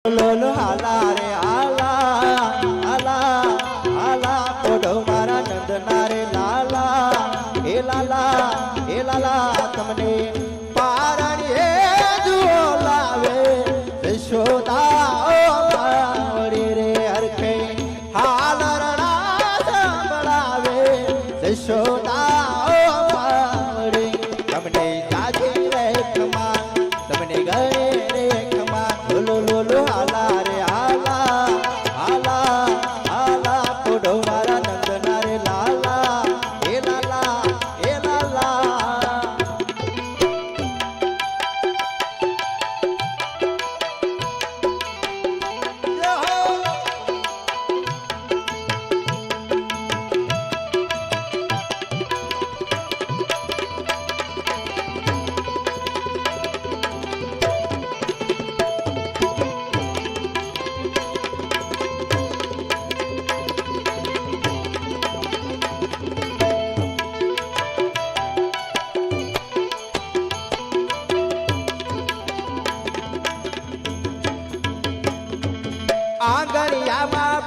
લોલો હાલા રે હાલા હાલા હાલા પોઢો મારા નંદના રે લાલા હે લાલા તમને પારણીએ જુઓ લાવે યશોદા ઓ માવડી રે હરખે હાલ રણા સંભળાવે યશોદા ઓ માવડી તમને જાજી રે ખમા તમને ગણે રે ખમા લોલો હાલા રે હાલા હાલા હાલા પોઢો મારા નંદના રે લાલા હે લાલા હે લાલા આંગણિયામાં